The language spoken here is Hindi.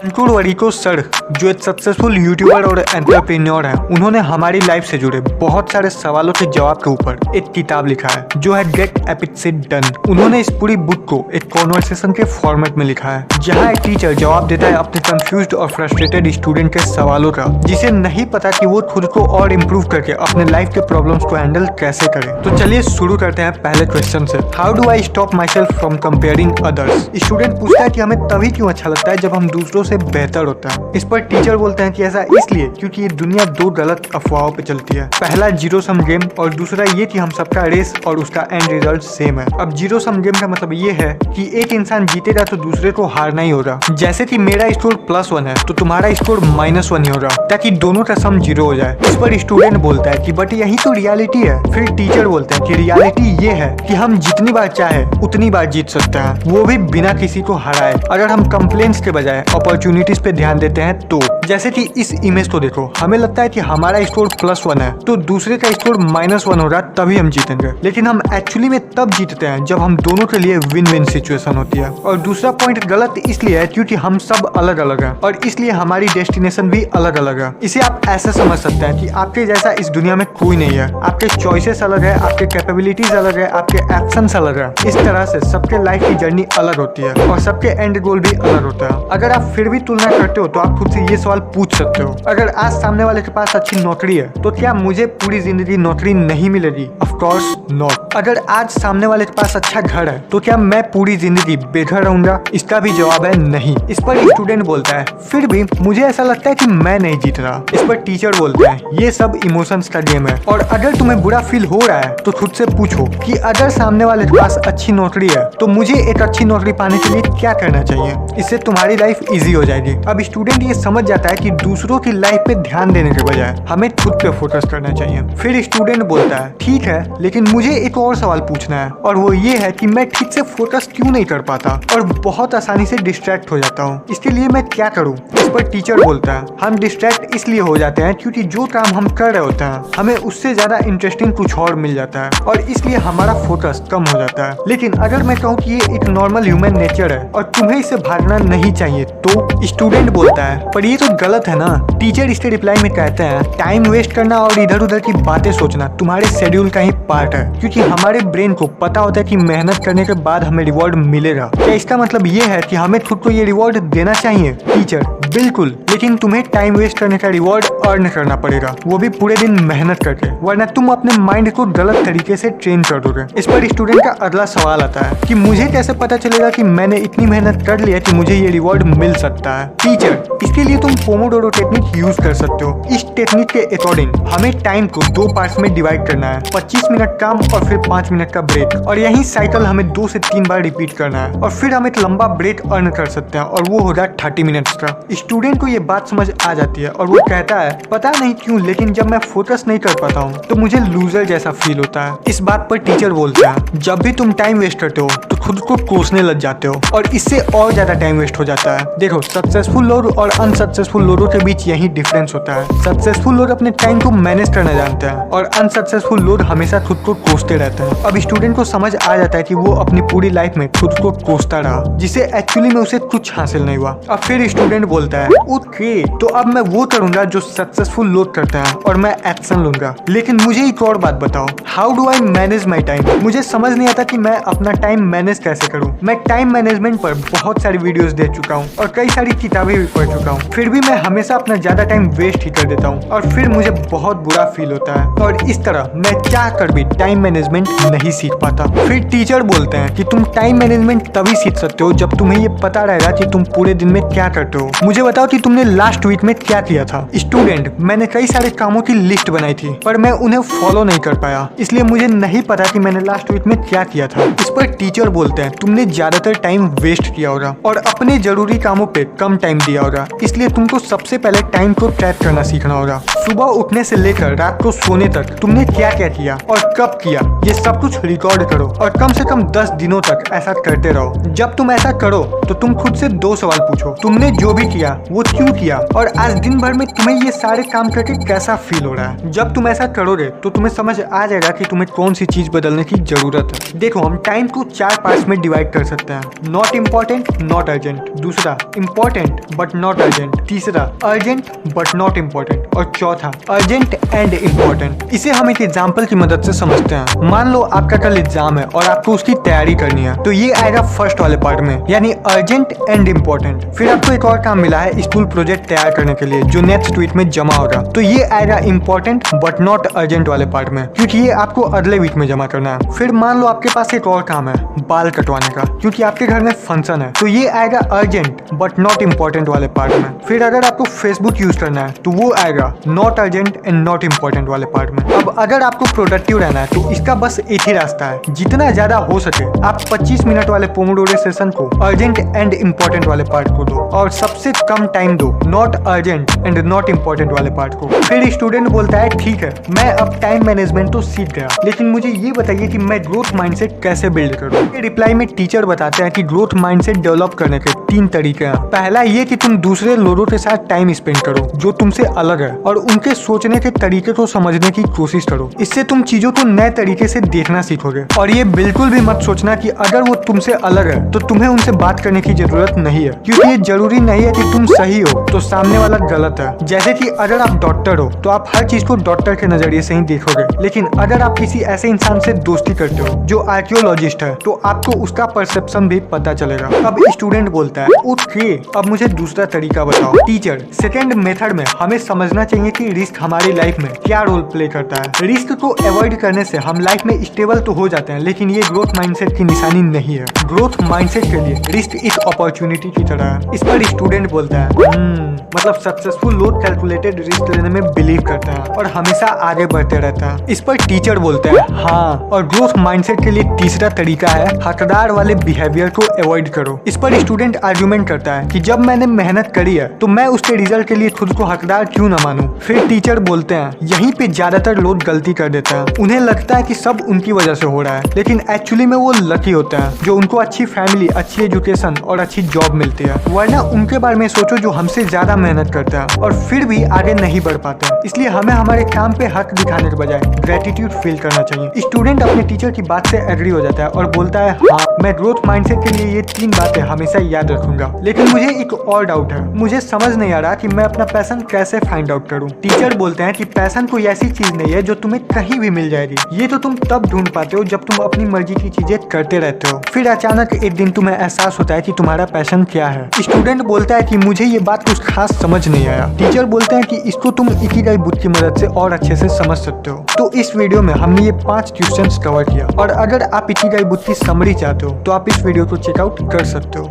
अंकुर वरीको सर जो एक सक्सेसफुल यूट्यूबर और एंटरप्रेन्योर है, उन्होंने हमारी लाइफ से जुड़े बहुत सारे सवालों के जवाब के ऊपर एक किताब लिखा है जो है गेट एपिक शिट डन। उन्होंने इस पूरी बुक को एक कॉन्वर्सेशन के फॉर्मेट में लिखा है जहां एक टीचर जवाब देता है अपने कंफ्यूज्ड और फ्रस्ट्रेटेड स्टूडेंट के सवालों का, जिसे नहीं पता कि वो खुद को और इम्प्रूव करके अपने लाइफ के प्रॉब्लम्स को हैंडल कैसे करे। तो चलिए शुरू करते हैं पहले क्वेश्चन से। How do I stop my self from comparing others. Student पूछता है कि हमें तभी क्यों अच्छा लगता है जब हम दूसरों से बेहतर होता है। इस पर टीचर बोलते हैं कि ऐसा इसलिए क्योंकि ये दुनिया दो गलत अफवाहों पे चलती है। पहला जीरो सम गेम और दूसरा ये कि हम सबका रेस और उसका एंड रिजल्ट सेम है। अब जीरो सम गेम का मतलब ये है कि एक इंसान जीतेगा तो दूसरे को हारना ही होगा। जैसे कि मेरा स्कोर +1 है तो तुम्हारा स्कोर -1 ही होगा ताकि दोनों का सम 0 हो जाए। इस पर स्टूडेंट बोलता है कि बट यही तो रियलिटी है। फिर टीचर बोलते हैं कि रियलिटी ये है कि हम जितनी बार चाहे उतनी बार जीत सकते हैं, वो भी बिना किसी को हराए, अगर हम कंप्लेंट्स के बजाय अपॉर्चुनिटीज पे ध्यान देते हैं तो। जैसे कि इस इमेज को देखो, हमें लगता है कि हमारा स्कोर +1 है तो दूसरे का स्कोर -1 होगा तभी हम जीतेंगे, लेकिन हम एक्चुअली में तब जीतते हैं जब हम दोनों के लिए विन विन सिचुएशन होती है। और दूसरा पॉइंट गलत इसलिए है क्योंकि हम सब अलग अलग हैं और इसलिए हमारी डेस्टिनेशन भी अलग अलग है। इसे आप ऐसे समझ सकते हैं कि आपके जैसा इस दुनिया में कोई नहीं है। आपके चॉइसेस अलग है, आपके कैपेबिलिटीज अलग है, आपके एक्शंस अलग है। इस तरह से सबके लाइफ की जर्नी अलग होती है और सबके एंड गोल भी अलग होता है। अगर आप फिर भी तुलना करते हो तो आप खुद से ये सवाल पूछ सकते हो, अगर आज सामने वाले के पास अच्छी नौकरी है तो क्या मुझे पूरी जिंदगी नौकरी नहीं मिलेगी? Of course not. अगर आज सामने वाले के पास अच्छा घर है तो क्या मैं पूरी जिंदगी बेघर रहूंगा? इसका भी जवाब है नहीं। इस पर स्टूडेंट बोलता है फिर भी मुझे ऐसा लगता है कि मैं नहीं जीत रहा। इस पर टीचर बोलते हैं ये सब इमोशंस का गेम है और अगर तुम्हें बुरा फील हो रहा है तो खुद से पूछो कि अगर सामने वाले के पास अच्छी नौकरी है तो मुझे एक अच्छी नौकरी पाने के लिए क्या करना चाहिए। इससे तुम्हारी लाइफ इजी हो जाएगी। अब स्टूडेंट ये समझ जाता है कि दूसरों की लाइफ पे ध्यान देने के बजाय हमें खुद पे फोकस करना चाहिए। फिर स्टूडेंट बोलता है ठीक है, लेकिन मुझे एक और सवाल पूछना है और वो ये है कि मैं ठीक से फोकस क्यों नहीं कर पाता और बहुत आसानी से डिस्ट्रैक्ट हो जाता हूँ। इसके लिए मैं क्या करूँ? इस पर टीचर बोलता है हम डिस्ट्रैक्ट इसलिए हो जाते हैं क्योंकि जो काम हम कर रहे होते हैं हमें उससे ज्यादा इंटरेस्टिंग कुछ और मिल जाता है और इसलिए हमारा फोकस कम हो जाता है। लेकिन अगर मैं कहूँ कि ये एक नॉर्मल ह्यूमन नेचर है और तुम्हें इससे भागना नहीं चाहिए तो स्टूडेंट बोलता है पर ये तो गलत है ना। टीचर इसके रिप्लाई में कहते हैं टाइम वेस्ट करना और इधर उधर की बातें सोचना तुम्हारे शेड्यूल का ही पार्ट है, क्योंकि हमारे ब्रेन को पता होता है कि मेहनत करने के बाद हमें रिवॉर्ड मिलेगा। क्या इसका मतलब ये है कि हमें खुद को ये रिवॉर्ड देना चाहिए? टीचर बिल्कुल, लेकिन तुम्हें टाइम वेस्ट करने का रिवॉर्ड अर्न करना पड़ेगा, वो भी पूरे दिन मेहनत करके, वरना तुम अपने माइंड को गलत तरीके से ट्रेन कर दोगे। इस पर स्टूडेंट का अगला सवाल आता है कि मुझे कैसे पता चलेगा कि मैंने इतनी मेहनत कर लिया कि मुझे ये रिवॉर्ड मिल सकता है? टीचर इसके लिए तुम पोमोडोरो टेक्निक यूज कर सकते हो। इस टेक्निक के अकॉर्डिंग हमें टाइम को 2 पार्ट्स में डिवाइड करना है, 25 मिनट काम और फिर 5 मिनट का ब्रेक, और यही साइकिल हमें 2 से 3 बार रिपीट करना है और फिर हम एक लंबा ब्रेक अर्न कर सकते हैं और वो होगा 30 मिनट्स का। स्टूडेंट को ये बात समझ आ जाती है और वो कहता है पता नहीं क्यों लेकिन जब मैं फोकस नहीं कर पाता हूँ तो मुझे लूजर जैसा फील होता है। इस बात पर टीचर बोलता है जब भी तुम टाइम वेस्ट करते हो तो खुद को कोसने लग जाते हो और इससे और ज्यादा टाइम वेस्ट हो जाता है। देखो सक्सेसफुल लोग और अनसक्सेसफुल लोगों के बीच यही डिफरेंस होता है। सक्सेसफुल लोग अपने टाइम को मैनेज करना जानते हैं और अनसक्सेसफुल लोग हमेशा खुद को कोसते रहते हैं। अब स्टूडेंट को समझ आ जाता है कि वो अपनी पूरी लाइफ में खुद को कोसता रहा जिसे एक्चुअली में उसे कुछ हासिल नहीं हुआ। अब फिर स्टूडेंट बोलता है ओके तो अब मैं वो करूंगा जो सक्सेसफुल लोग करते हैं और मैं एक्शन लूंगा, लेकिन मुझे एक और बात बताओ, how do I manage my time? मुझे समझ नहीं आता कि मैं अपना टाइम मैनेज कैसे करूं। मैं टाइम मैनेजमेंट पर बहुत सारी वीडियोस देख चुका हूं और कई सारी किताबें भी पढ़ चुका हूं, फिर भी मैं हमेशा अपना ज्यादा टाइम वेस्ट ही कर देता हूं और फिर मुझे बहुत बुरा फील होता है और इस तरह मैं चाह कर भी टाइम मैनेजमेंट नहीं सीख पाता। फिर टीचर बोलते हैं कि तुम टाइम मैनेजमेंट तभी सीख सकते हो जब तुम्हें ये पता रहेगा कि तुम पूरे दिन में क्या करते हो। मुझे बताओ कि तुमने लास्ट वीक में क्या किया था? स्टूडेंट मैंने कई सारे कामों की लिस्ट बनाई थी पर मैं उन्हें फॉलो नहीं कर पाया, इसलिए मुझे नहीं पता कि मैंने लास्ट वीक में क्या किया था। इस पर टीचर बोलते हैं तुमने ज्यादातर टाइम वेस्ट किया होगा और अपने जरूरी कामों पे कम टाइम दिया होगा, इसलिए तुमको सबसे पहले टाइम को ट्रैक करना सीखना होगा। सुबह उठने से लेकर रात को सोने तक तुमने क्या क्या किया और कब किया ये सब कुछ रिकॉर्ड करो और कम से कम 10 दिनों तक ऐसा करते रहो। जब तुम ऐसा करो तो तुम खुद से 2 सवाल पूछो, तुमने जो भी किया वो क्यों किया और आज दिन भर में तुम्हें ये सारे काम करके कैसा फील हो रहा है। जब तुम ऐसा करोगे तो तुम्हें समझ आ जाएगा कि तुम्हें कौन सी चीज बदलने की जरूरत है। देखो हम टाइम को 4 पार्ट पार्ट्स में डिवाइड कर सकते हैं। Not important, not urgent. दूसरा, इम्पोर्टेंट बट नॉट अर्जेंट। तीसरा, अर्जेंट बट नॉट इम्पोर्टेंट। और चौथा, अर्जेंट एंड इम्पोर्टेंट। इसे हम एक एग्जाम्पल की मदद से समझते हैं। मान लो आपका कल एग्जाम है और आपको उसकी तैयारी करनी है, तो ये आएगा फर्स्ट वाले पार्ट में, यानी अर्जेंट एंड इम्पोर्टेंट। फिर आपको एक और काम मिला है स्कूल प्रोजेक्ट तैयार करने के लिए, जो नेक्स्ट वीक में जमा होगा, तो ये आएगा इम्पोर्टेंट बट नॉट अर्जेंट वाले पार्ट में, क्योंकि ये आपको अगले वीक में जमा करना है। फिर मान लो आपके पास एक और काम है, बाल कटवाने का, क्योंकि आपके घर में फंक्शन है, तो ये आएगा अर्जेंट बट नॉट इम्पोर्टेंट वाले पार्ट में। फिर अगर आपको फेसबुक यूज करना है, तो वो आएगा not urgent and not important वाले पार्ट में। अब अगर आपको प्रोडक्टिव रहना है, तो इसका बस एक ही रास्ता है, जितना ज्यादा हो सके आप 25 मिनट वाले पोमोडोरो सेशन को अर्जेंट एंड इम्पोर्टेंट वाले पार्ट को दो, और सबसे कम टाइम दो not urgent and not important वाले पार्ट को। फिर स्टूडेंट बोलता है ठीक है, मैं अब टाइम मैनेजमेंट तो सीख गया, लेकिन मुझे ये बताइए कि मैं ग्रोथ माइंडसेट कैसे बिल्ड करूं। रिप्लाई में टीचर बताते हैं कि ग्रोथ माइंडसेट डेवलप करने के 3 तरीके हैं। पहला ये कि तुम दूसरे लोगों के साथ टाइम स्पेंड करो जो तुमसे अलग है, और उनके सोचने के तरीके को समझने की कोशिश करो। इससे तुम चीजों को नए तरीके से देखना सीखोगे। और ये बिल्कुल भी मत सोचना कि अगर वो तुमसे अलग है तो तुम्हें उनसे बात करने की जरूरत नहीं है, क्योंकि ये जरूरी नहीं है कि तुम सही हो तो सामने वाला गलत है। जैसे कि अगर आप डॉक्टर हो तो आप हर चीज को डॉक्टर के नजरिए से ही देखोगे, लेकिन अगर आप किसी ऐसे इंसान से दोस्ती करते हो जो आर्कियोलॉजिस्ट है, तो आपको उसका परसेप्शन भी पता चलेगा। अब स्टूडेंट बोलता है ओके, अब मुझे दूसरा तरीका बताओ। टीचर, सेकेंड मेथड में हमें समझना चाहिए कि रिस्क हमारी लाइफ में क्या रोल प्ले करता है। रिस्क को अवॉइड करने से हम लाइफ में स्टेबल तो हो जाते हैं, लेकिन ये ग्रोथ माइंडसेट की निशानी नहीं है। ग्रोथ माइंडसेट के लिए रिस्क एक अपॉर्चुनिटी की तरह है। इस पर स्टूडेंट बोलता है मतलब सक्सेसफुल लोग कैलकुलेटेड रिस्क लेने में बिलीव करते हैं और हमेशा आगे बढ़ते रहते हैं। इस पर टीचर बोलते हैं हाँ, और ग्रोथ माइंडसेट के लिए तीसरा तरीका है हकदार वाले बिहेवियर को अवॉइड करो। इस पर स्टूडेंट आर्गुमेंट करता है कि जब मैंने मेहनत करी है तो मैं उसके रिजल्ट के लिए खुद को हकदार क्यों न मानूं। फिर टीचर बोलते हैं यहीं पे ज्यादातर लोग गलती कर देते हैं। उन्हें लगता है कि सब उनकी वजह से हो रहा है, लेकिन एक्चुअली में वो लकी होते हैं जो उनको अच्छी फैमिली, अच्छी एजुकेशन और अच्छी जॉब मिलती है। वरना उनके बारे में सोचो जो हमसे ज्यादा मेहनत करते हैं और फिर भी आगे नहीं बढ़ पाते हैं। इसलिए हमें हमारे काम पे हक दिखाने के बजाय ग्रेटिट्यूड फील करना चाहिए। स्टूडेंट अपने टीचर की बात से एग्री हो जाता है और बोलता है हाँ, मैं ग्रोथ माइंडसेट के लिए ये 3 बातें हमेशा याद रखूंगा। लेकिन मुझे एक और डाउट है, मुझे समझ नहीं आ रहा कि मैं अपना पैशन कैसे फाइंड आउट करूं। टीचर बोलते हैं कि पैशन कोई ऐसी चीज नहीं है जो तुम्हें कहीं भी मिल जाएगी। ये तो तुम तब ढूंढ पाते हो जब तुम अपनी मर्जी की चीजें करते रहते हो। फिर अचानक एक दिन तुम्हें एहसास होता है कि तुम्हारा पैशन क्या है। स्टूडेंट बोलता है कि मुझे ये बात कुछ खास समझ नहीं आया। टीचर बोलते हैं कि इसको तुम इकिगाई बुक की मदद से और अच्छे से समझ सकते हो। तो इस वीडियो में हमने ये 5 क्वेश्चंस कवर किया, और अगर आप इकिगाई बुक की समरी चाहते हो तो आप इस वीडियो को चेकआउट कर सकते हो।